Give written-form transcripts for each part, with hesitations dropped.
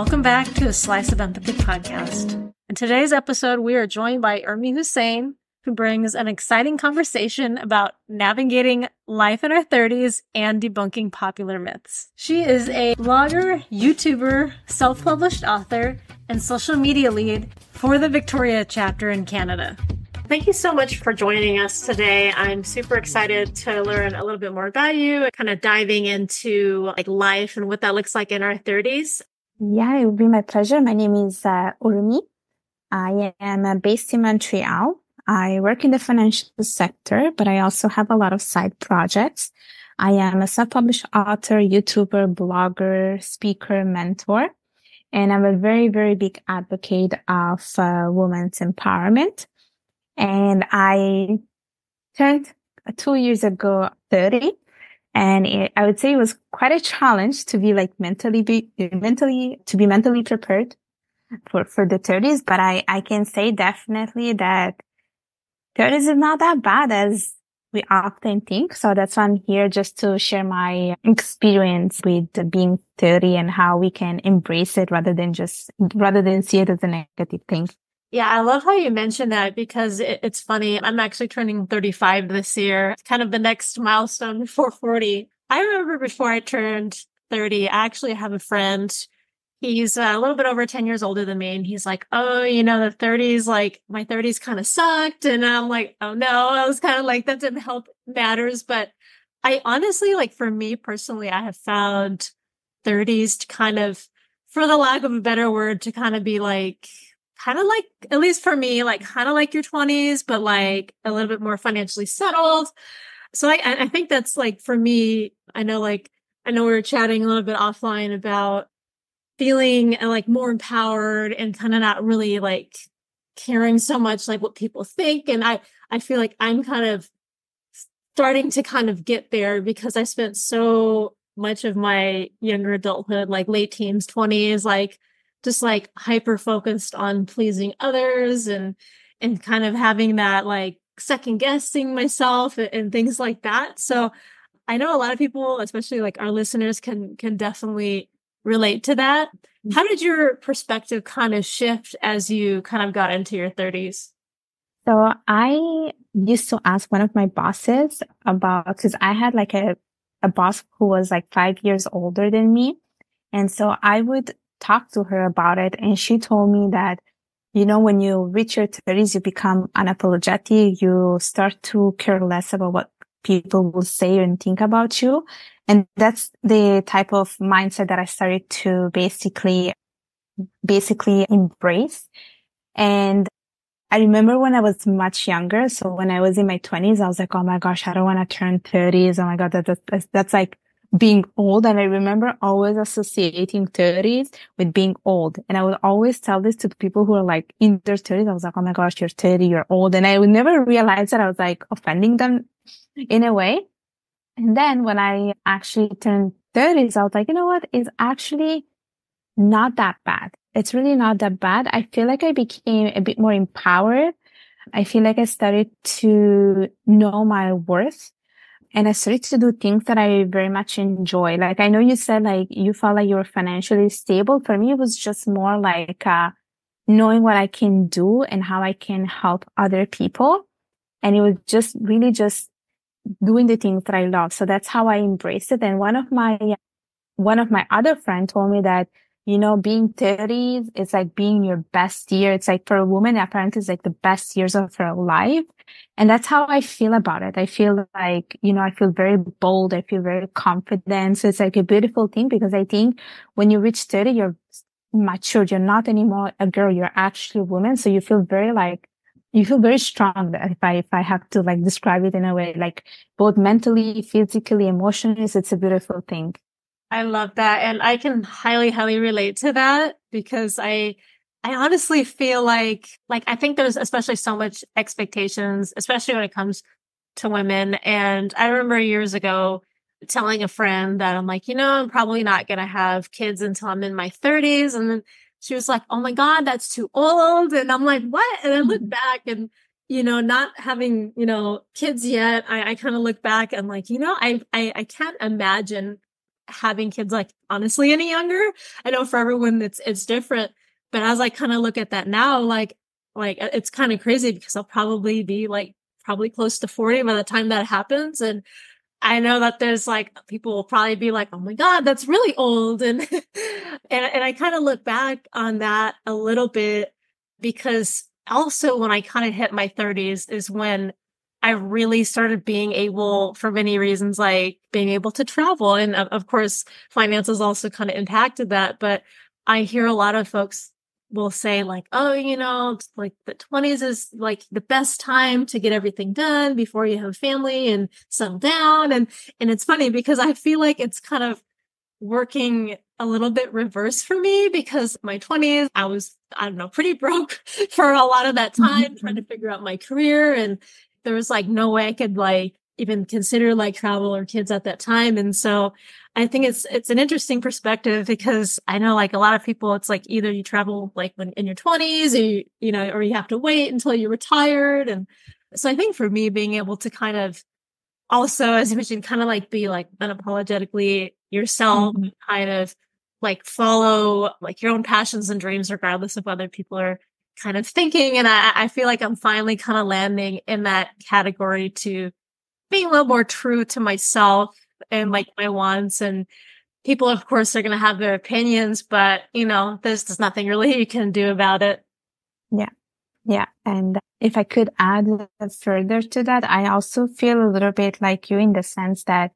Welcome back to the Slice of Empathy podcast. In today's episode, we are joined by Urmi Hossain, who brings an exciting conversation about navigating life in our 30s and debunking popular myths. She is a blogger, YouTuber, self-published author, and social media lead for the Victoria chapter in Canada. Thank you so much for joining us today. I'm super excited to learn a little bit more about you, kind of diving into life and what that looks like in our 30s. Yeah, it would be my pleasure. My name is Urmi. I am based in Montreal. I work in the financial sector, but I also have a lot of side projects. I am a self-published author, YouTuber, blogger, speaker, mentor, and I'm a very, very big advocate of women's empowerment. And I turned 2 years ago 30. And I would say it was quite a challenge to be mentally prepared for the 30s. But I can say definitely that 30s is not that bad as we often think. So that's why I'm here, just to share my experience with being 30 and how we can embrace it rather than see it as a negative thing. Yeah, I love how you mentioned that because it's funny. I'm actually turning 35 this year. It's kind of the next milestone before 40. I remember before I turned 30, I actually have a friend. He's a little bit over 10 years older than me. And he's like, oh, the 30s, my 30s kind of sucked. And I'm like, oh no, I was kind of like, that didn't help matters. But I honestly, for me personally, I have found 30s to kind of, for the lack of a better word, to kind of be at least for me, kind of like your 20s, but a little bit more financially settled. So I think that's for me, I know we were chatting a little bit offline about feeling more empowered and kind of not really caring so much what people think. And I feel like I'm kind of starting to kind of get there because I spent so much of my younger adulthood, late teens, 20s, just hyper focused on pleasing others and kind of having that second guessing myself and things like that. So I know a lot of people, especially our listeners, can definitely relate to that. How did your perspective kind of shift as you kind of got into your 30s? So I used to ask one of my bosses because I had a boss who was 5 years older than me. And so I would talk to her about it. And she told me that, when you reach your 30s, you become unapologetic. You start to care less about what people will say and think about you. And that's the type of mindset that I started to basically embrace. And I remember when I was much younger. So when I was in my 20s, I was like, oh my gosh, I don't want to turn 30s. Oh my God, that's being old. And I remember always associating 30s with being old. And I would always tell this to the people who are in their 30s. I was like, oh my gosh, you're 30, you're old. And I would never realize that I was offending them in a way. And then when I actually turned 30s, I was like, you know what? It's actually not that bad. It's really not that bad. I feel like I became a bit more empowered. I feel like I started to know my worth. And I started to do things that I very much enjoy. I know you said you felt like you were financially stable. For me, it was just more knowing what I can do and how I can help other people. And it was just really just doing the things that I love. So that's how I embraced it. And one of my other friends told me that, being 30 is being your best year. It's for a woman, apparently it's the best years of her life. And that's how I feel about it. I feel I feel very bold. I feel very confident. So it's a beautiful thing because I think when you reach 30, you're matured. You're not anymore a girl. You're actually a woman. So you feel very strong. If I have to describe it in a way, both mentally, physically, emotionally, so it's a beautiful thing. I love that. And I can highly, highly relate to that because I honestly feel I think there's especially so much expectations, especially when it comes to women. And I remember years ago telling a friend that I'm I'm probably not going to have kids until I'm in my 30s. And then she was like, oh my God, that's too old. And I'm like, what? And I look back and, not having, kids yet, I kind of look back and I can't imagine having kids like honestly any younger. I know for everyone it's different, but as I kind of look at that now, like it's kind of crazy because I'll probably be like probably close to 40 by the time that happens. And I know that there's like people will probably be like, "Oh my God, that's really old." And and I kind of look back on that a little bit because also when I kind of hit my 30s is when I really started being able, for many reasons, like being able to travel. And of course, finances also kind of impacted that. But I hear a lot of folks will say like, oh, it's like the 20s is like the best time to get everything done before you have a family and settle down. And it's funny because I feel like it's kind of working a little bit reverse for me because my 20s, I don't know, pretty broke for a lot of that time trying to figure out my career. And there was like no way I could like even consider like travel or kids at that time. And so I think it's an interesting perspective because I know like a lot of people, it's like either you travel like when in your 20s or or you have to wait until you're retired. And so I think for me, being able to kind of also, as you mentioned, kind of like be like unapologetically yourself, kind of like follow like your own passions and dreams, regardless of whether people are kind of thinking. And I feel like I'm finally kind of landing in that category to being a little more true to myself and like my wants. And people, of course, are going to have their opinions, but there's nothing really you can do about it. Yeah. Yeah. And if I could add further to that, I also feel a little bit like you in the sense that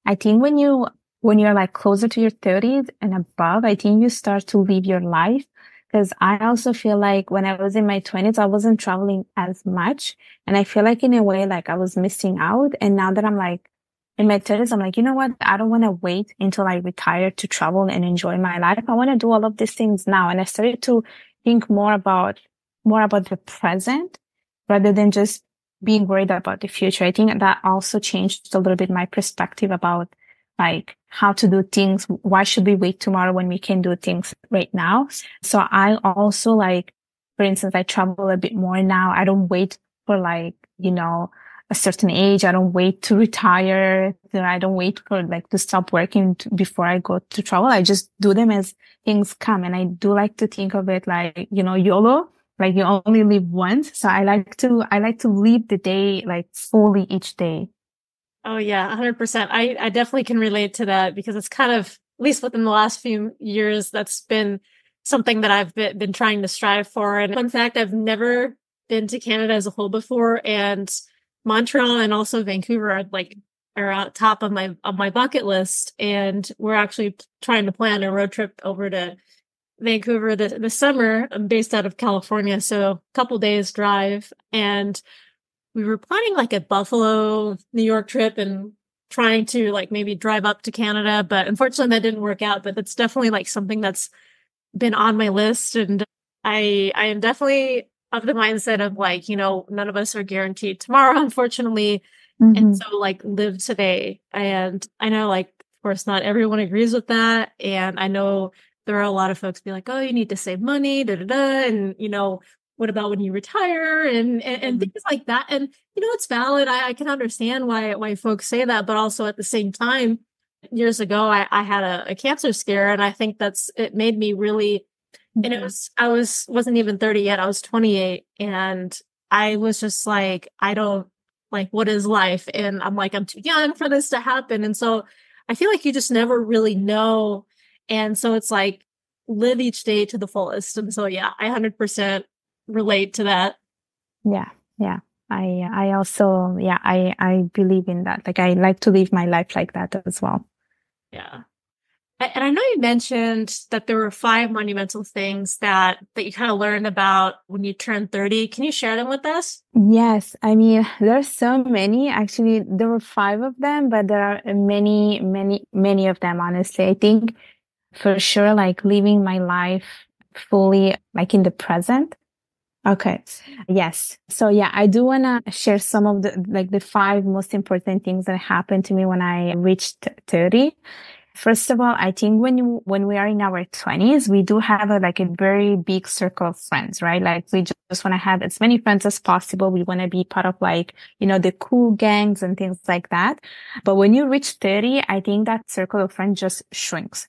I think when you're like closer to your 30s and above, I think you start to live your life. Because I also feel like when I was in my 20s, I wasn't traveling as much. And I feel like in a way, like I was missing out. And now that I'm like in my 30s, I'm like, you know what? I don't want to wait until I retire to travel and enjoy my life. I want to do all of these things now. And I started to think more about the present rather than just being worried about the future. I think that also changed a little bit my perspective about like how to do things. Why should we wait tomorrow when we can do things right now? So I also like, for instance, I travel a bit more now. I don't wait for like, a certain age. I don't wait to retire. I don't wait for like to stop working before I go to travel. I just do them as things come. And I do like to think of it like, YOLO, like you only live once. So I like to live the day like fully each day. Oh yeah, 100%. I definitely can relate to that because it's kind of, at least within the last few years, that's been something that I've been trying to strive for. And fun fact, I've never been to Canada as a whole before, and Montreal and also Vancouver are out top of my bucket list. And we're actually trying to plan a road trip over to Vancouver this summer. I'm based out of California, so a couple days drive. And we were planning like a Buffalo, New York trip and trying to like maybe drive up to Canada, but unfortunately that didn't work out. But that's definitely like something that's been on my list. And I am definitely of the mindset of like, none of us are guaranteed tomorrow, unfortunately. And so like live today. And I know like, of course, not everyone agrees with that. And I know there are a lot of folks be like, oh, you need to save money, da da da. And, what about when you retire and things like that? And, it's valid. I can understand why folks say that, but also at the same time, years ago, I had a cancer scare, and I think it made me really, and wasn't even 30 yet. I was 28, and I was just like, I don't like, what is life? And I'm like, I'm too young for this to happen. And so I feel like you just never really know. And so it's like, live each day to the fullest. And so, yeah, I 100% relate to that. Yeah. Yeah. I also, yeah, I believe in that. Like I like to live my life like that as well. Yeah. And I know you mentioned that there were 5 monumental things that you kind of learned about when you turned 30. Can you share them with us? Yes. I mean, there's so many. Actually, there were 5 of them, but there are many, many, many of them, honestly. I think for sure, like living my life fully, like in the present. Okay. Yes. So yeah, I do want to share some of the 5 most important things that happened to me when I reached 30. First of all, I think when we are in our 20s, we do have like a very big circle of friends, right? Like we just want to have as many friends as possible. We want to be part of like, the cool gangs and things like that. But when you reach 30, I think that circle of friends just shrinks.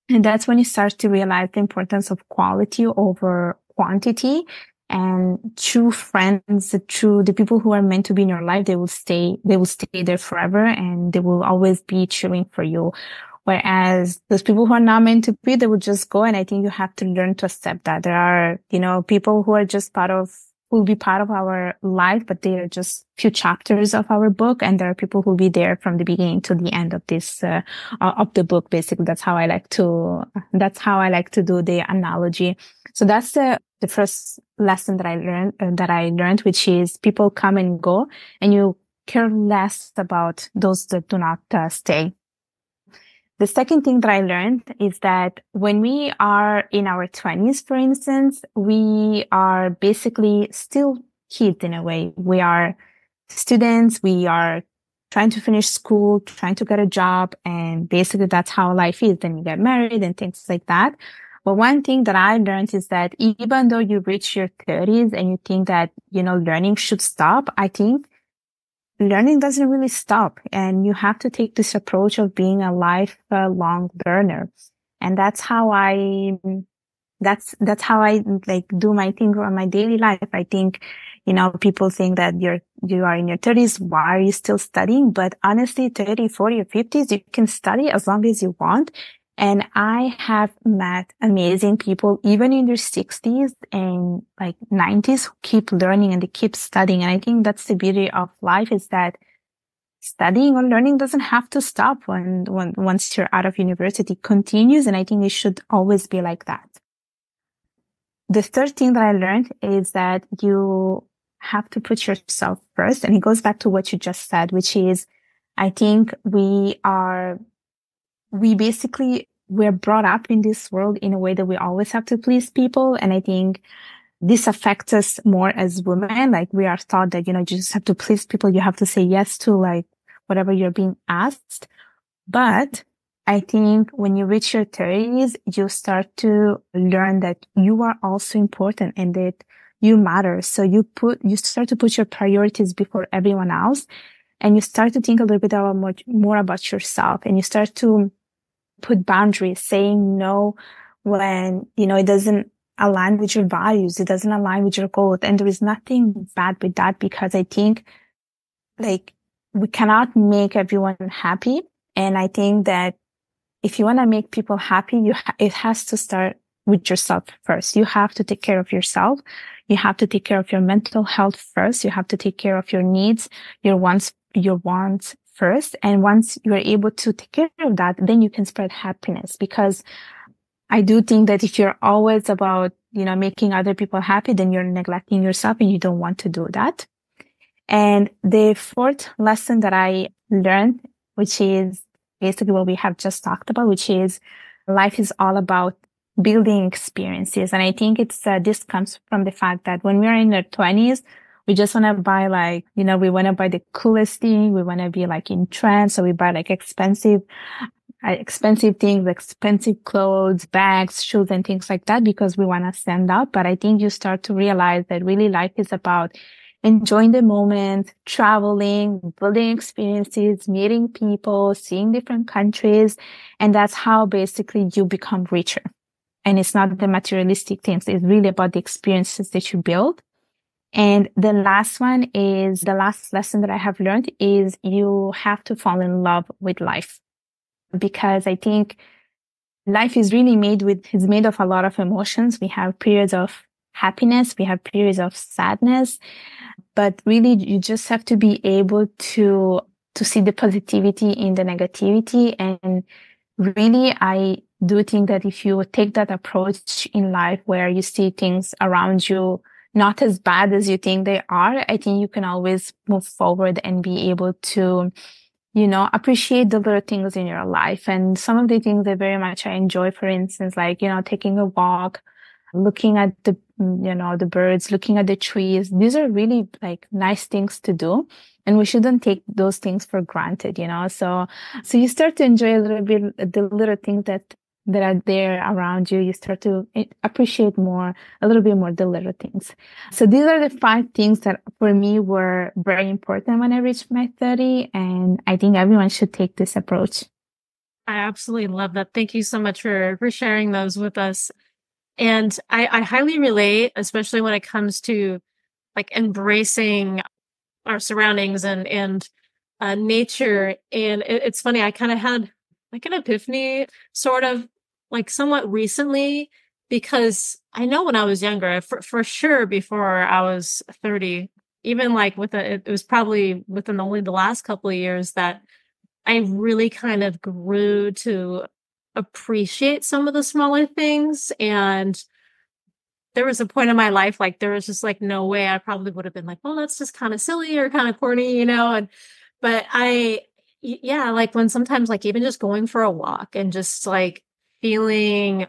And that's when you start to realize the importance of quality over quantity. And true friends, the people who are meant to be in your life, they will stay there forever and they will always be cheering for you. Whereas those people who are not meant to be, they will just go. And I think you have to learn to accept that there are, people who are just will be part of our life, but they are just few chapters of our book. And there are people who will be there from the beginning to the end of of the book. Basically, that's how I like to do the analogy. So that's the first lesson that I learned, which is people come and go and you care less about those that do not stay. The second thing that I learned is that when we are in our 20s, for instance, we are basically still kids in a way. We are students. We are trying to finish school, trying to get a job. And basically that's how life is. Then you get married and things like that. But one thing that I learned is that even though you reach your 30s and you think that, learning should stop, I think learning doesn't really stop, and you have to take this approach of being a lifelong learner. And that's how I like do my thing on my daily life. I think, people think that you are in your 30s. Why are you still studying? But honestly, 30, 40 or 50s, you can study as long as you want. And I have met amazing people, even in their 60s and like 90s, who keep learning and they keep studying. And I think that's the beauty of life, is that studying or learning doesn't have to stop once you're out of university. It continues. And I think it should always be like that. The third thing that I learned is that you have to put yourself first. And it goes back to what you just said, which is, I think we're brought up in this world in a way that we always have to please people. And I think this affects us more as women. Like we are taught that, you just have to please people. You have to say yes to like whatever you're being asked. But I think when you reach your 30s, you start to learn that you are also important and that you matter. So you start to put your priorities before everyone else, and you start to think a little bit more about yourself, and you start to put boundaries, saying no when, it doesn't align with your values. It doesn't align with your goals. And there is nothing bad with that, because I think like we cannot make everyone happy. And I think that if you want to make people happy, it has to start with yourself first. You have to take care of yourself. You have to take care of your mental health first. You have to take care of your needs, your wants first. And once you're able to take care of that, then you can spread happiness. Because I do think that if you're always about, making other people happy, then you're neglecting yourself, and you don't want to do that. And the fourth lesson that I learned, which is basically what we have just talked about, which is life is all about building experiences. And I think this comes from the fact that when we are in our 20s, we just want to buy we want to buy the coolest thing. We want to be like in trend. So we buy like expensive things, expensive clothes, bags, shoes, and things like that, because we want to stand out. But I think you start to realize that really life is about enjoying the moment, traveling, building experiences, meeting people, seeing different countries. And that's how basically you become richer. And it's not the materialistic things. It's really about the experiences that you build. And the last lesson that I have learned is you have to fall in love with life. Because I think life is really made of a lot of emotions. We have periods of happiness. We have periods of sadness. But really, you just have to be able to see the positivity in the negativity. And really, I do think that if you take that approach in life, where you see things around you not as bad as you think they are, I think you can always move forward and be able to, appreciate the little things in your life. And some of the things that very much I enjoy, for instance, like, taking a walk, looking at the birds, looking at the trees. These are really like nice things to do. And we shouldn't take those things for granted. So you start to enjoy a little bit the little things that are there around you. You start to appreciate a little bit more the little things. So these are the 5 things that for me were very important when I reached my 30. And I think everyone should take this approach. I absolutely love that. Thank you so much for sharing those with us. And I highly relate, especially when it comes to like embracing our surroundings and nature. And it's funny, I kind of had like an epiphany sort of like somewhat recently, because I know when I was younger, for sure before I was 30, even like it was probably within only the last couple of years that I really kind of grew to appreciate some of the smaller things. And there was a point in my life, like there was just like no way I probably would have been like, well, that's just kind of silly or kind of corny. But yeah, like when sometimes like even just going for a walk and just like feeling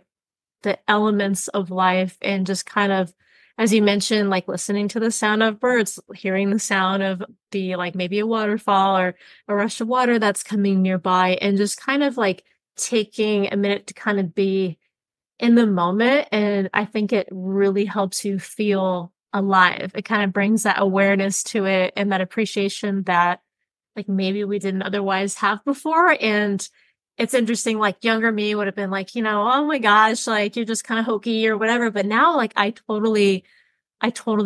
the elements of life and just kind of, as you mentioned, like listening to the sound of birds, hearing the sound of the, like maybe a waterfall or a rush of water that's coming nearby, and just kind of like taking a minute to kind of be in the moment. And I think it really helps you feel alive. It kind of brings that awareness to it and that appreciation that like maybe we didn't otherwise have before. And it's interesting, like younger me would have been like, oh my gosh, like you're just kind of hokey or whatever. But now like I totally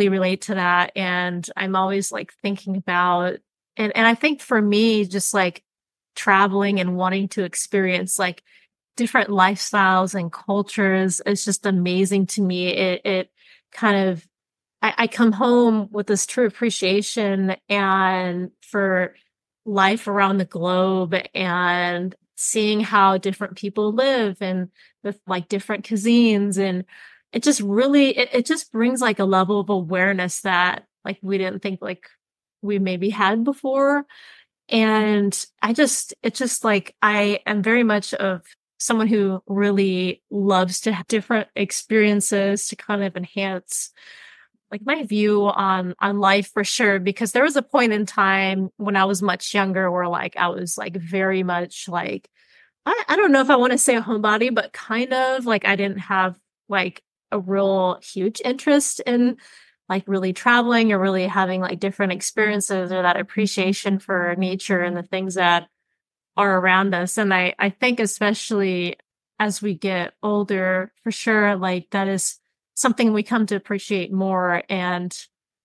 relate to that. And I'm always like thinking about, and I think for me, just like traveling and wanting to experience like different lifestyles and cultures is just amazing to me. It kind of, I come home with this true appreciation and for life around the globe and seeing how different people live and with like different cuisines. And it just really, it just brings like a level of awareness that like we didn't think like we maybe had before. And it's just like, I am very much of someone who really loves to have different experiences to kind of enhance like my view on life for sure. Because there was a point in time when I was much younger where like I was like very much like, I don't know if I want to say a homebody, but kind of like I didn't have like a real huge interest in like really traveling or really having like different experiences or that appreciation for nature and the things that are around us. And I think especially as we get older, for sure, like that is something we come to appreciate more. And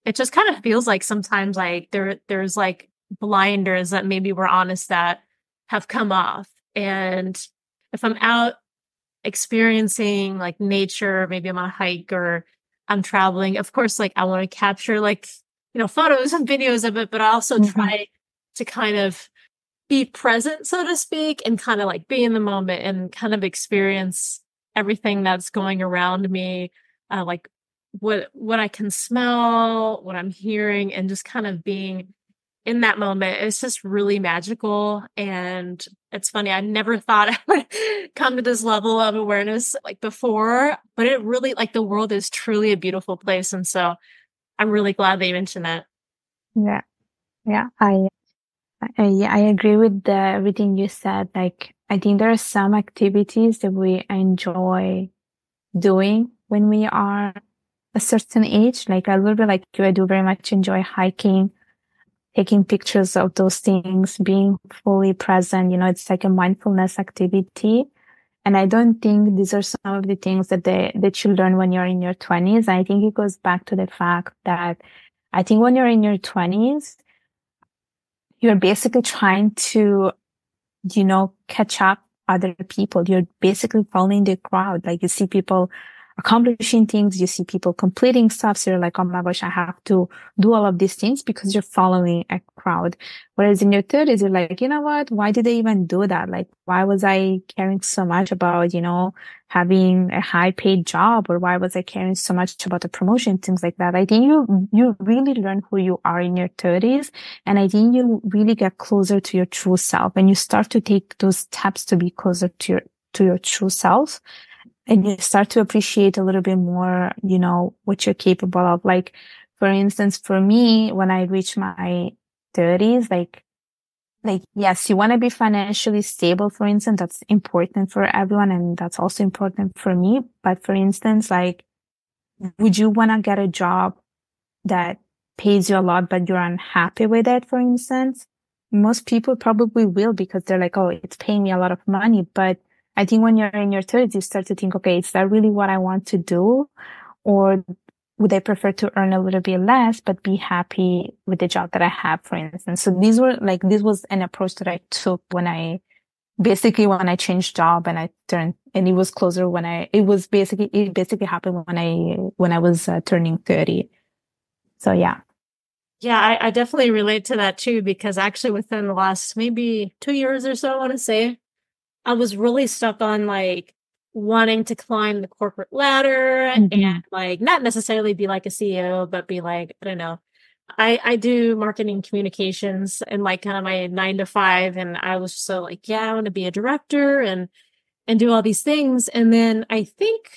it just kind of feels like sometimes like there's like blinders that maybe we're honest that have come off. And if I'm out experiencing like nature, maybe I'm on a hike or I'm traveling, of course, like I want to capture like, photos and videos of it, but I also try to kind of be present, so to speak, and kind of like be in the moment and kind of experience everything that's going around me, like what I can smell, what I'm hearing, and just kind of being in that moment. It's just really magical. And it's funny, I never thought I would come to this level of awareness like before, but it really like the world is truly a beautiful place. And so I'm really glad that you mentioned that. Yeah. Yeah. I agree with everything you said. Like, I think there are some activities that we enjoy doing when we are a certain age. Like a little bit like you, I do very much enjoy hiking, taking pictures of those things, being fully present. It's like a mindfulness activity. And I don't think these are some of the things that you learn when you're in your 20s. I think it goes back to the fact that I think when you're in your 20s, you're basically trying to, catch up other people. You're basically following the crowd. Like you see people accomplishing things, you see people completing stuff. So you're like, oh my gosh, I have to do all of these things because you're following a crowd. Whereas in your 30s, you're like, you know what? Why did they even do that? Like, why was I caring so much about, having a high paid job, or why was I caring so much about the promotion, things like that? I think you really learn who you are in your 30s. And I think you really get closer to your true self, and you start to take those steps to be closer to your true self. and you start to appreciate a little bit more, what you're capable of. Like, for instance, for me, when I reach my 30s, yes, you want to be financially stable, for instance, that's important for everyone. And that's also important for me. But for instance, like, would you want to get a job that pays you a lot, but you're unhappy with it, for instance? Most people probably will, because they're like, oh, it's paying me a lot of money. But I think when you're in your 30s, you start to think, okay, is that really what I want to do? Or would I prefer to earn a little bit less, but be happy with the job that I have, for instance? So this was an approach that I took when I changed job and I turned, and it was closer it basically happened when I was turning 30. So yeah. Yeah, I definitely relate to that too, because actually within the last maybe 2 years or so, I want to say, I was really stuck on like wanting to climb the corporate ladder Hmm. and like not necessarily be like a CEO, but be like, I don't know. I do marketing communications and like kind of my 9 to 5. And I was so like, yeah, I want to be a director and do all these things. And then I think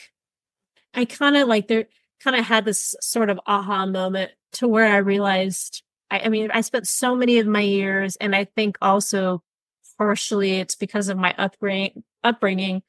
I kind of like there kind of had this sort of aha moment to where I realized I mean, I spent so many of my years, and I think also partially it's because of my upbringing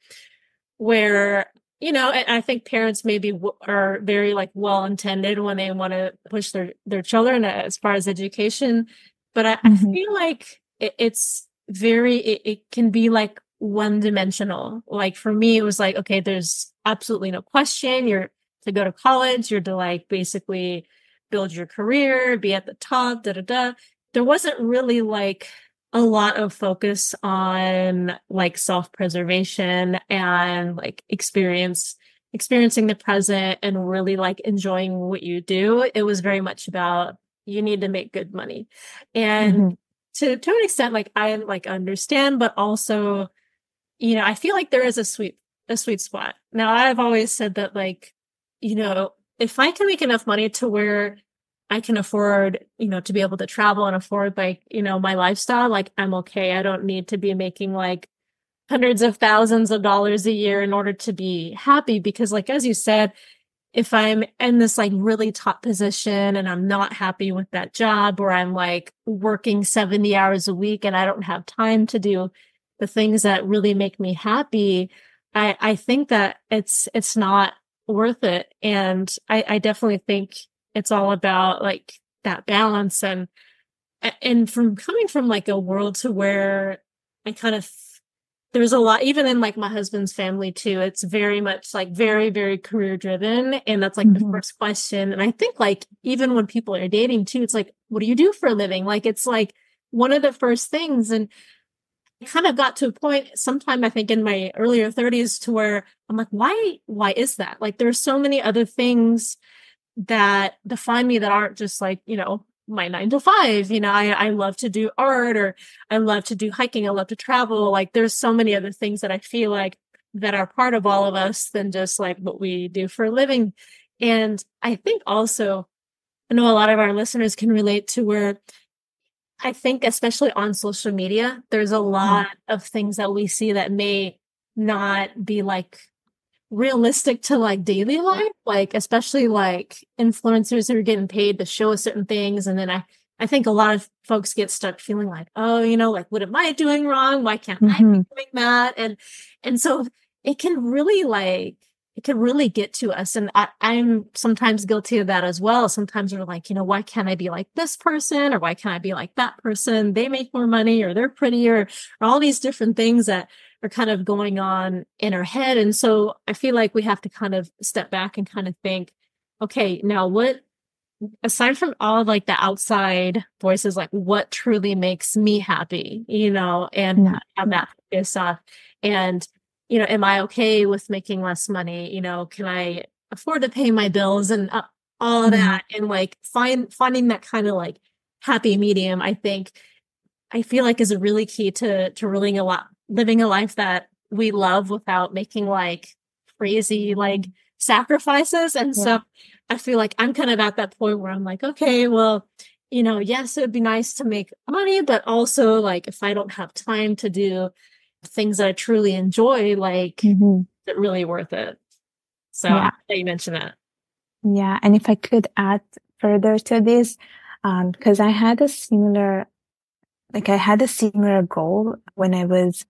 where, I think parents maybe are very like well intended when they want to push their children as far as education. But I Hmm. feel like it can be like one dimensional. Like for me, it was like, okay, there's absolutely no question. You're to go to college, you're to like basically build your career, be at the top, da da da. There wasn't really like a lot of focus on like self-preservation and like experiencing the present and really like enjoying what you do. It was very much about you need to make good money. And Hmm. to an extent, like I like understand, but also, I feel like there is a sweet spot. Now I've always said that like, if I can make enough money to where I can afford, to be able to travel and afford like, my lifestyle, like I'm okay. I don't need to be making like hundreds of thousands of dollars a year in order to be happy. Because like, as you said, if I'm in this like really top position and I'm not happy with that job, or I'm like working 70 hours a week and I don't have time to do the things that really make me happy, I think that it's not worth it. And I definitely think it's all about like that balance and from coming from like a world to where I kind of there's a lot even in like my husband's family too. It's very much like very, very career driven. And that's like the Hmm. first question. And I think like even when people are dating too, it's like, what do you do for a living? Like it's like one of the first things. And I kind of got to a point sometime I think in my earlier 30s to where I'm like, why is that? Like there's so many other things that define me that aren't just like, my 9 to 5. I love to do art, or I love to do hiking. I love to travel. Like there's so many other things that I feel like that are part of all of us than just like what we do for a living. And I think also, I know a lot of our listeners can relate to where I think, especially on social media, there's a lot of things that we see that may not be like realistic to like daily life, like especially like influencers who are getting paid to show us certain things. And then I think a lot of folks get stuck feeling like, oh, like what am I doing wrong? Why can't I be Hmm. doing that? And so it can really like it can really get to us. And I'm sometimes guilty of that as well. Sometimes we're like, why can't I be like this person? Or why can't I be like that person? They make more money, or they're prettier, or all these different things that are kind of going on in our head. And so I feel like we have to kind of step back and kind of think, okay, now what, aside from all of like the outside voices, like what truly makes me happy, and Yeah. have that focus off. And, am I okay with making less money? Can I afford to pay my bills and all of Hmm. that? And like finding that kind of like happy medium, I feel like is a really key to living a life that we love without making like crazy like sacrifices. And so Yeah. I feel like I'm kind of at that point where I'm like, okay, well, yes, it would be nice to make money, but also like if I don't have time to do things that I truly enjoy, like Hmm. Is it really worth it? So I'm Yeah. glad that you mentioned that. Yeah. And if I could add further to this, because I had a similar goal when I was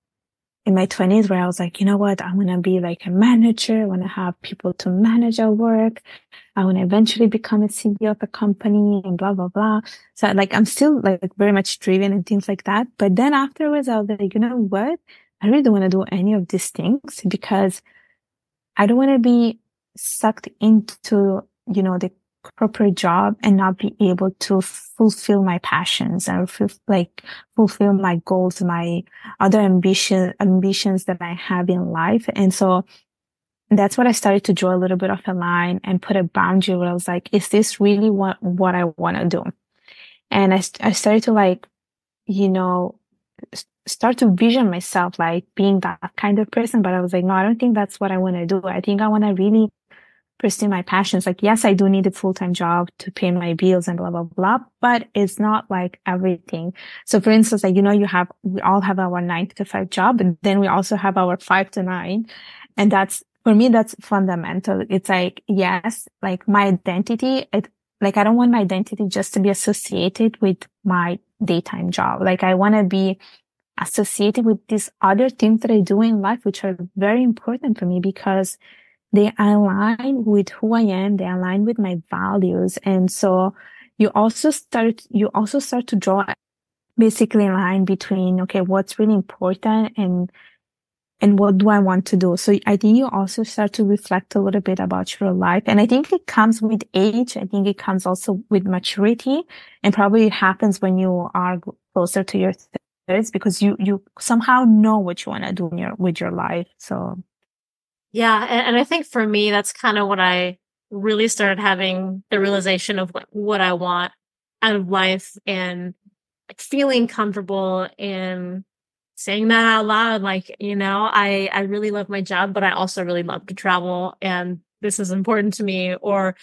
in my 20s where I was like, you know what? I want to be like a manager. I want to have people to manage our work. I want to eventually become a CEO of a company and blah, blah, blah. So like, I'm still like very much driven and things like that. But then afterwards, I was like, you know what? I really don't want to do any of these things because I don't want to be sucked into, the corporate job and not be able to fulfill my passions and fulfill my goals, my other ambitions that I have in life. And so that's what I started to draw a little bit of a line and put a boundary where I was like, is this really what I want to do? And I started to you know, start to vision myself like being that kind of person. But I was like, no, I don't think that's what I want to do. I think I want to really pursue my passions. Like, yes, I do need a full-time job to pay my bills and blah, blah, blah, but it's not like everything. So for instance, like, we all have our 9 to 5 job, and then we also have our 5 to 9. And for me, that's fundamental. It's like, yes, like my identity, I don't want my identity just to be associated with my daytime job. Like I want to be associated with these other things that I do in life, which are very important for me because they align with who I am. They align with my values. And so you also start to draw basically a line between, okay, what's really important and what do I want to do? So I think you also start to reflect a little bit about your life. And I think it comes with age. I think it comes also with maturity, and probably it happens when you are closer to your 30s because you somehow know what you want to do with your life. So Yeah. And I think for me, that's kind of when I really started having the realization of like what I want out of life and like feeling comfortable in saying that out loud. Like, I really love my job, but I also really love to travel and this is important to me. Or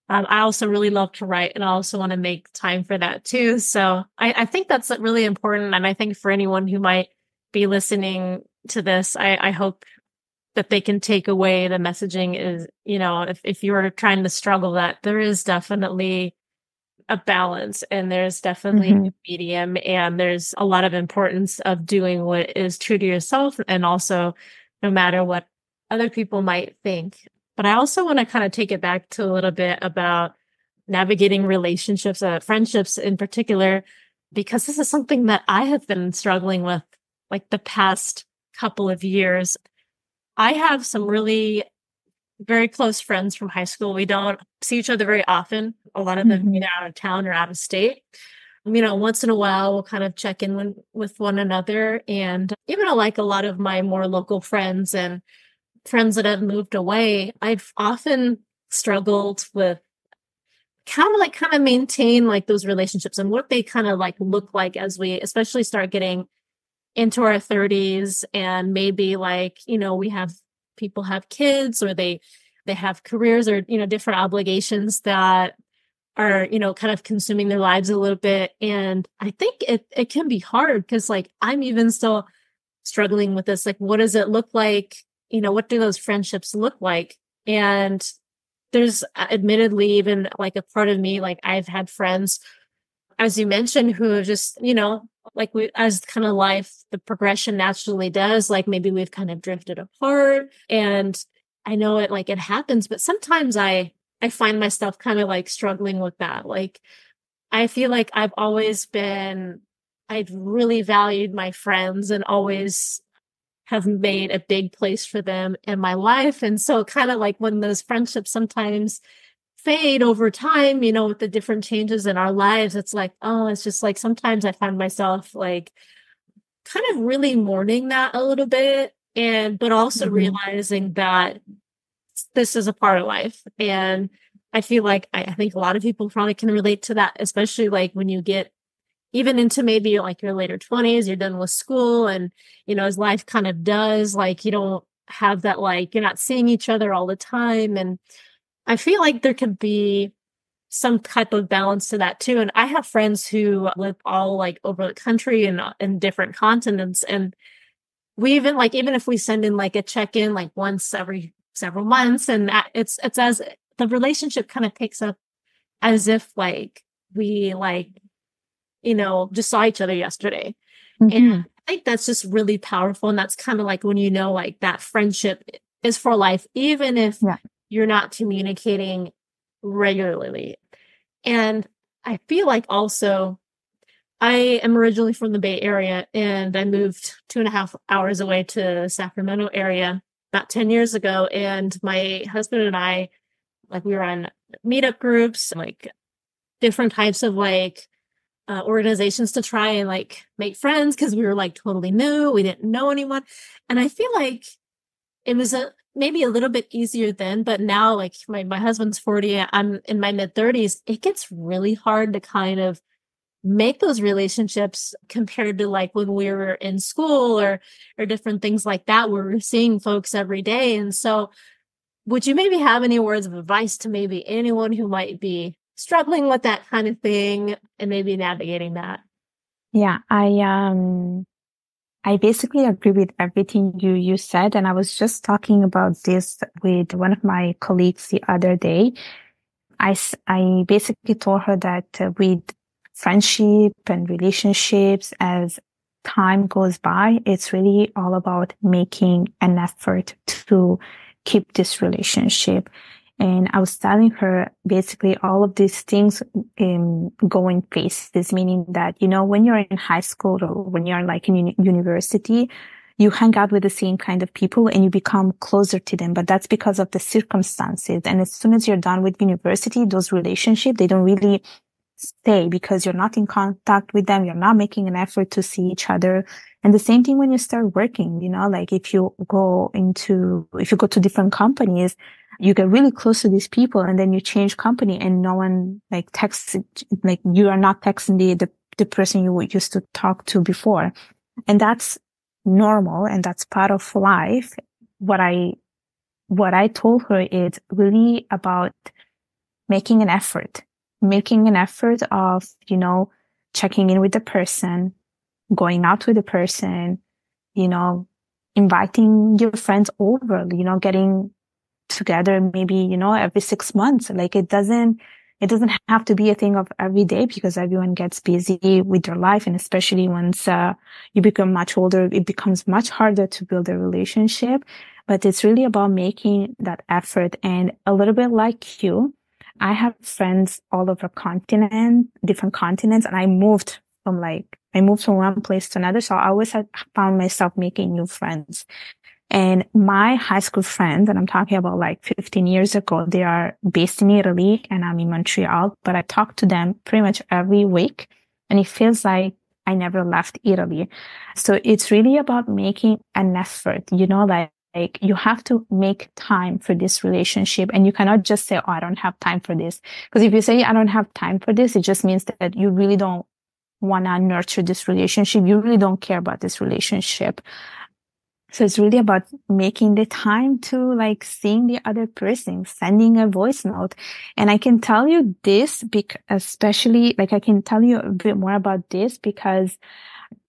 I also really love to write and I also want to make time for that too. So I think that's really important. And I think for anyone who might be listening to this, I hope that they can take away the messaging is, if you're trying to struggle that there is definitely a balance and there's definitely mhm, a medium and there's a lot of importance of doing what is true to yourself and also no matter what other people might think. But I also want to kind of take it back to a little bit about navigating relationships, friendships in particular, because this is something that I have been struggling with like the past couple of years. I have some really very close friends from high school. We don't see each other very often. A lot of them mhm, either out of town or out of state. Once in a while, we'll kind of check in with one another. And even like a lot of my more local friends and friends that have moved away, I've often struggled with kind of maintain like those relationships and what they kind of like look like as we especially start getting into our 30s and maybe like we have people have kids or they have careers or different obligations that are kind of consuming their lives a little bit and I think it can be hard because like I'm even still struggling with this like what does it look like what do those friendships look like and there's admittedly even like a part of me like I've had friends as you mentioned, who have just, like we, as kind of life, the progression naturally does, like maybe we've kind of drifted apart and I know it like it happens, but sometimes I find myself kind of like struggling with that. Like I feel like I've really valued my friends and always have made a big place for them in my life. And so kind of like when those friendships sometimes fade over time, with the different changes in our lives, it's like, oh, it's just like sometimes I find myself like kind of really mourning that a little bit. But also mhm, realizing that this is a part of life. And I feel like I think a lot of people probably can relate to that, especially like when you get even into maybe like your later 20s, you're done with school and, as life kind of does, like you don't have that, like you're not seeing each other all the time. And I feel like there could be some type of balance to that too. And I have friends who live all like over the country and in different continents. And we even like, even if we send in like a check-in like once every several months, and it's as the relationship kind of takes up as if like we like, just saw each other yesterday. And Mm-hmm. I think that's just really powerful. And that's kind of like when like that friendship is for life, even if Yeah. you're not communicating regularly. And I feel like also I am originally from the Bay Area, and I moved 2.5 hours away to Sacramento area about 10 years ago. And my husband and I, like, we were on meetup groups, like different types of like organizations to try and like make friends because we were like totally new. We didn't know anyone. And I feel like it was maybe a little bit easier then, but now like my husband's 40, I'm in my mid 30s. It gets really hard to kind of make those relationships compared to like when we were in school or different things like that where we're seeing folks every day. And so would you maybe have any words of advice to maybe anyone who might be struggling with that kind of thing and maybe navigating that? Yeah, I basically agree with everything you said, and I was just talking about this with one of my colleagues the other day. I basically told her that with friendship and relationships, as time goes by, it's really all about making an effort to keep this relationship. And I was telling her basically all of these things go in phases, meaning that, when you're in high school or when you're like in university, you hang out with the same kind of people and you become closer to them. But that's because of the circumstances. And as soon as you're done with university, those relationships, they don't really stay because you're not in contact with them. You're not making an effort to see each other. And the same thing when you start working, like if you go to different companies, you get really close to these people and then you change company and no one like texts, like you are not texting the person you used to talk to before. And that's normal and that's part of life. What I told her is really about making an effort, of, checking in with the person, going out with the person, you know, inviting your friends over, getting together maybe, every 6 months. Like it doesn't have to be a thing of every day because everyone gets busy with their life. And especially once, you become much older, it becomes much harder to build a relationship, but it's really about making that effort. And a little bit like you, I have friends all over different continents, and I moved from one place to another. So I always had found myself making new friends. And my high school friends, and I'm talking about like 15 years ago, they are based in Italy and I'm in Montreal, but I talk to them pretty much every week. And it feels like I never left Italy. So it's really about making an effort, like you have to make time for this relationship and you cannot just say, oh, I don't have time for this. Because if you say, I don't have time for this, it just means that you really don't want to nurture this relationship. You really don't care about this relationship. So it's really about making the time to like seeing the other person, sending a voice note. And I can tell you this especially like I can tell you a bit more about this because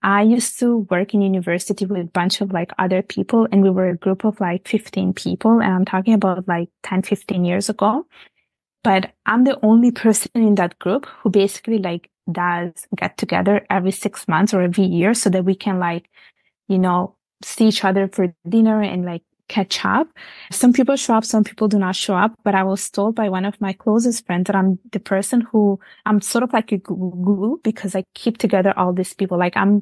I used to work in university with a bunch of like other people and we were a group of like 15 people. And I'm talking about like 10, 15 years ago. But I'm the only person in that group who basically like does get together every 6 months or every year so that we can like, you know, see each other for dinner and like catch up. Some people show up, some people do not show up, but I was told by one of my closest friends that I'm the person who I'm sort of like a glue because I keep together all these people. Like I'm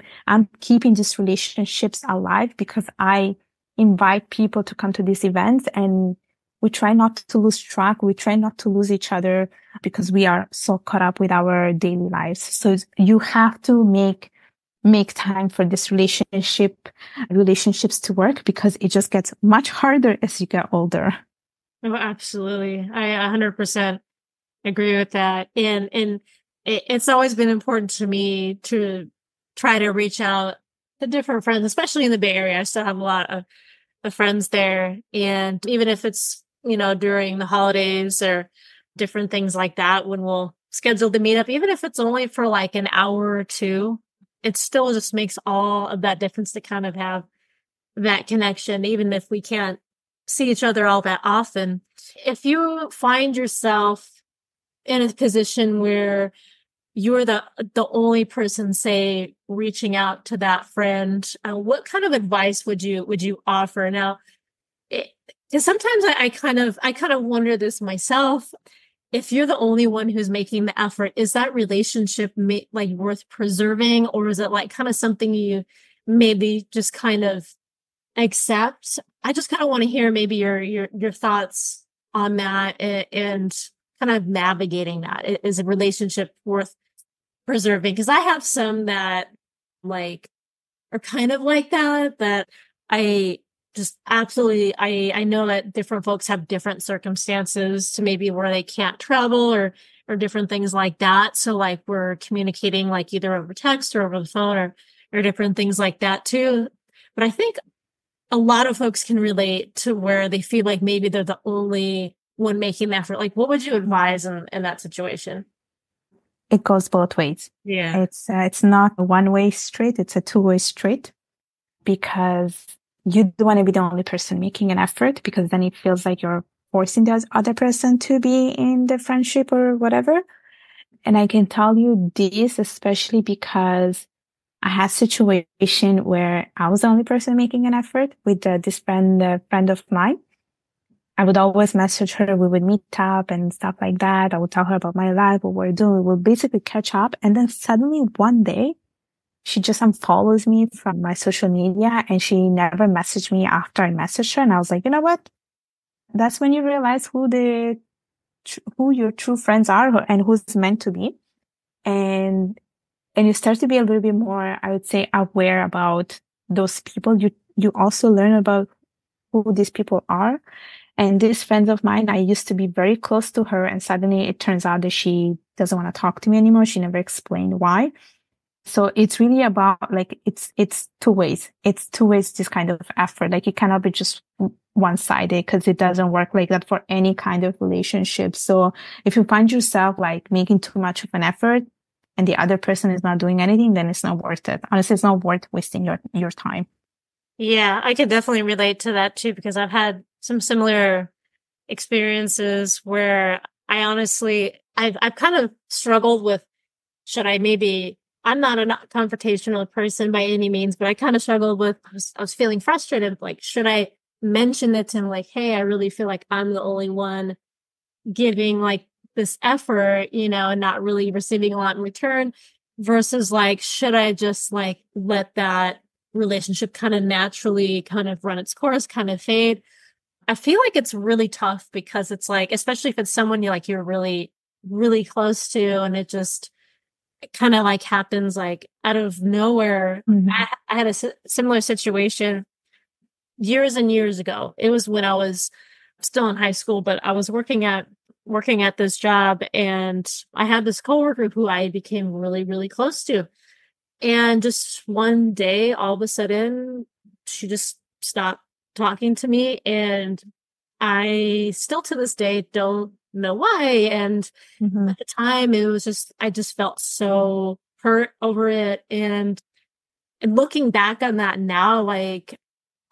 keeping these relationships alive because I invite people to come to these events and we try not to lose track. We try not to lose each other because we are so caught up with our daily lives. So you have to make time for this relationships to work because it just gets much harder as you get older. Oh, absolutely. I 100% agree with that. And it's always been important to me to try to reach out to different friends, especially in the Bay Area. I still have a lot of friends there. And even if it's, during the holidays or different things like that, when we'll schedule the meetup, even if it's only for like an hour or two, it still just makes all of that difference to kind of have that connection, even if we can't see each other all that often. If you find yourself in a position where you're the only person, say, reaching out to that friend, what kind of advice would you offer? Now, because sometimes I kind of wonder this myself. If you're the only one who's making the effort, is that relationship like worth preserving, or is it like kind of something you maybe just kind of accept? I just kind of want to hear maybe your thoughts on that, and kind of navigating that. Is a relationship worth preserving? Because I have some that like are kind of like that I just absolutely, I know that different folks have different circumstances to maybe where they can't travel, or different things like that. So like we're communicating like either over text or over the phone, or different things like that too. But I think a lot of folks can relate to where they feel like maybe they're the only one making the effort. Like, what would you advise in that situation? It goes both ways. Yeah. It's not a one-way street. It's a two-way street, because you don't want to be the only person making an effort, because then it feels like you're forcing the other person to be in the friendship or whatever. And I can tell you this, especially because I had a situation where I was the only person making an effort with this friend of mine. I would always message her. We would meet up and stuff like that. I would tell her about my life, what we're doing. We would basically catch up. And then suddenly one day, she just unfollows me from my social media, and she never messaged me after I messaged her. And I was like, you know what? That's when you realize who your true friends are and who's meant to be. And, and you start to be a little bit more, I would say, aware about those people. You also learn about who these people are. And this friend of mine, I used to be very close to her, and suddenly it turns out that she doesn't want to talk to me anymore. She never explained why. So it's really about like, it's two ways. It's two ways, this kind of effort. Like it cannot be just one-sided, because it doesn't work like that for any kind of relationship. So if you find yourself like making too much of an effort and the other person is not doing anything, then it's not worth it. Honestly, it's not worth wasting your time. Yeah, I can definitely relate to that too, because I've had some similar experiences where I honestly, I've kind of struggled with, should I maybe, I'm not a not confrontational person by any means, but I kind of struggled with, I was feeling frustrated. Like, should I mention it to him? Like, hey, I really feel like I'm the only one giving like this effort, and not really receiving a lot in return, versus like, should I just like let that relationship kind of naturally kind of run its course, kind of fade? I feel like it's really tough, because it's like, especially if it's someone you're really, really close to, and it just kind of like happens like out of nowhere. Mm-hmm. I had a similar situation years and years ago. It was when I was still in high school, but I was working at this job, and I had this coworker who I became really, really close to. And just one day, all of a sudden, she just stopped talking to me. And I still to this day don't know why. And Mm-hmm. at the time, it was just, I just felt so hurt over it. And looking back on that now, like,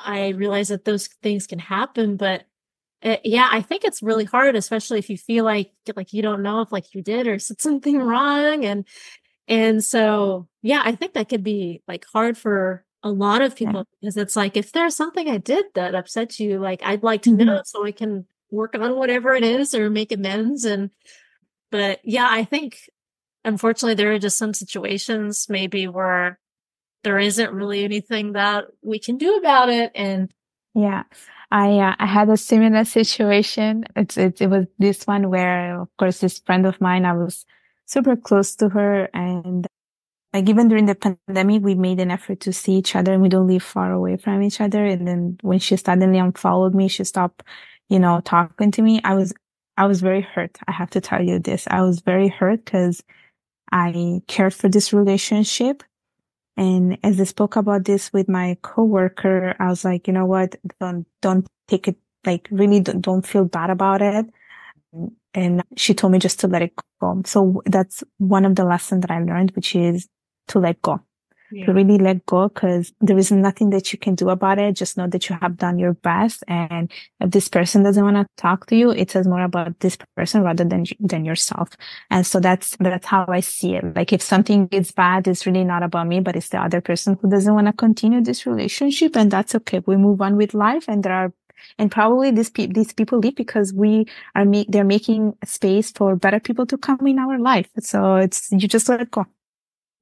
I realize that those things can happen. But yeah, I think it's really hard, especially if you feel like you don't know if like you did or said something wrong. And so, yeah, I think that could be like hard for a lot of Yeah. people, because it's like, if there's something I did that upsets you, like I'd like to Mm-hmm. know so I can work on whatever it is or make amends. But yeah, I think unfortunately there are just some situations maybe where there isn't really anything that we can do about it. And Yeah. I had a similar situation. It was this one where, of course, this friend of mine, I was super close to her, and like even during the pandemic, we made an effort to see each other, and we don't live far away from each other. And then when she suddenly unfollowed me, she stopped, talking to me. I was very hurt. I have to tell you this. I was very hurt because I cared for this relationship. And as I spoke about this with my coworker, I was like, you know what? Don't take it, like really don't feel bad about it. And she told me just to let it go. So that's one of the lessons that I learned, which is to let go. to Yeah. really let go because there is nothing that you can do about it. Just know that you have done your best. And if this person doesn't want to talk to you, it says more about this person rather than yourself. And so that's how I see it. Like if something is bad, it's really not about me, but it's the other person who doesn't want to continue this relationship. And that's okay. We move on with life. And probably these people leave because they're making space for better people to come in our life. So you just let it go.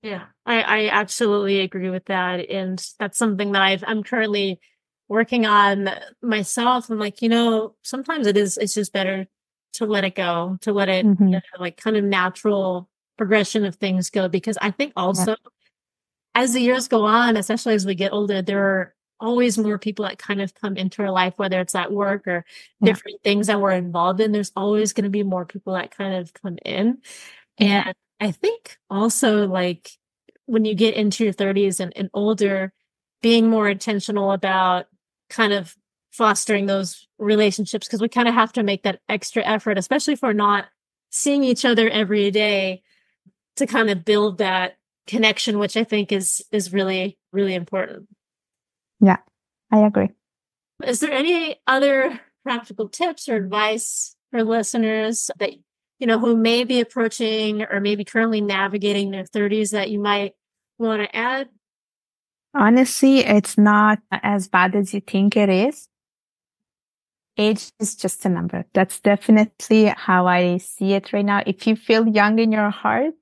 Yeah, I absolutely agree with that. And that's something that I'm currently working on myself. I'm like, sometimes it's just better to let it go, to let it, Hmm. like kind of natural progression of things go. Because I think Yeah. also as the years go on, especially as we get older, there are always more people that kind of come into our life, whether it's at work or Yeah. different things that we're involved in. There's always going to be more people that kind of come in. Yeah. And I think also like when you get into your 30s and older, being more intentional about kind of fostering those relationships, because we kind of have to make that extra effort, especially if we're not seeing each other every day, to kind of build that connection, which I think is really, really important. Yeah. I agree. Is there any other practical tips or advice for listeners that, who may be approaching or maybe currently navigating their 30s that you might want to add? Honestly, it's not as bad as you think it is. Age is just a number. That's definitely how I see it right now. If you feel young in your heart,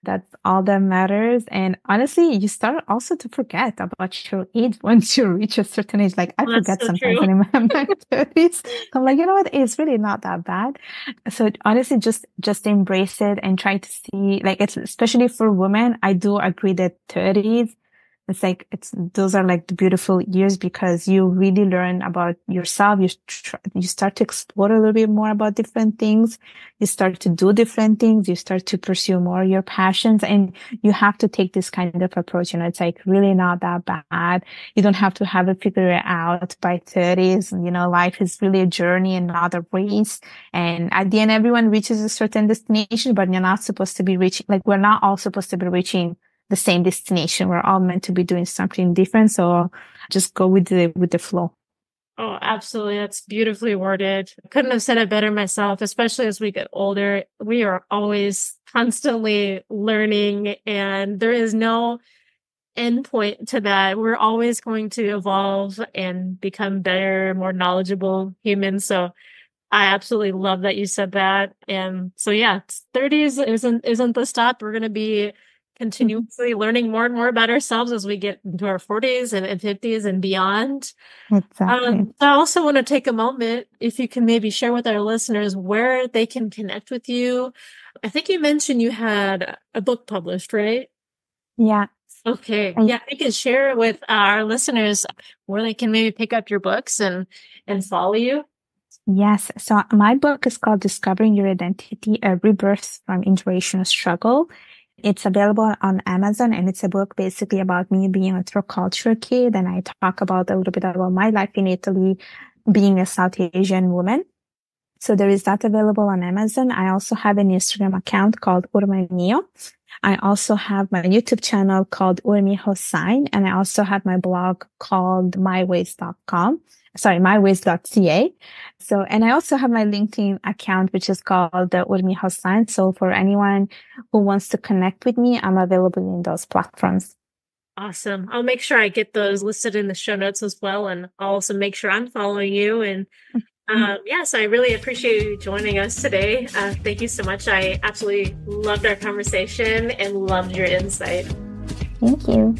that's all that matters. And honestly, you start also to forget about your age once you reach a certain age. Like I Well, that's forget so sometimes true. when I'm in my 30s. I'm like, you know what? It's really not that bad. So honestly, just embrace it and try to see, like it's especially for women. I do agree that 30s, it's like those are like the beautiful years because you really learn about yourself. You start to explore a little bit more about different things. You start to do different things. You start to pursue more your passions, and you have to take this kind of approach. It's like really not that bad. You don't have to have it figured out by 30s. Life is really a journey and not a race. And at the end, everyone reaches a certain destination, but you're not supposed to be reaching, like we're not all supposed to be reaching the same destination. We're all meant to be doing something different. So just go with the flow. Oh, absolutely. That's beautifully worded. Couldn't have said it better myself, especially as we get older. We are always constantly learning, and there is no end point to that. We're always going to evolve and become better, more knowledgeable humans. So I absolutely love that you said that. And so yeah, 30s isn't the stop. We're gonna be continuously learning more and more about ourselves as we get into our 40s and 50s and beyond. Exactly. So I also want to take a moment, if you can maybe share with our listeners where they can connect with you. I think you mentioned you had a book published, right? Yeah. Okay. I, Yeah, you can share with our listeners where they can maybe pick up your books and follow you. yes. So my book is called Discovering Your Identity, a Rebirth from Inspirational Struggle. It's available on Amazon, and it's a book basically about me being a third culture kid. And I talk about a little bit about my life in Italy, being a South Asian woman. So there is that available on Amazon. I also have an Instagram account called Urmi. I also have my YouTube channel called Urmi Hossain, and I also have my blog called myways.com. Sorry, myways.ca. So, and I also have my LinkedIn account, which is called the Urmi Hossain. So for anyone who wants to connect with me, I'm available in those platforms. Awesome. I'll make sure I get those listed in the show notes as well. And I'll also make sure I'm following you. And yes, I really appreciate you joining us today. Thank you so much. I absolutely loved our conversation and loved your insight. Thank you.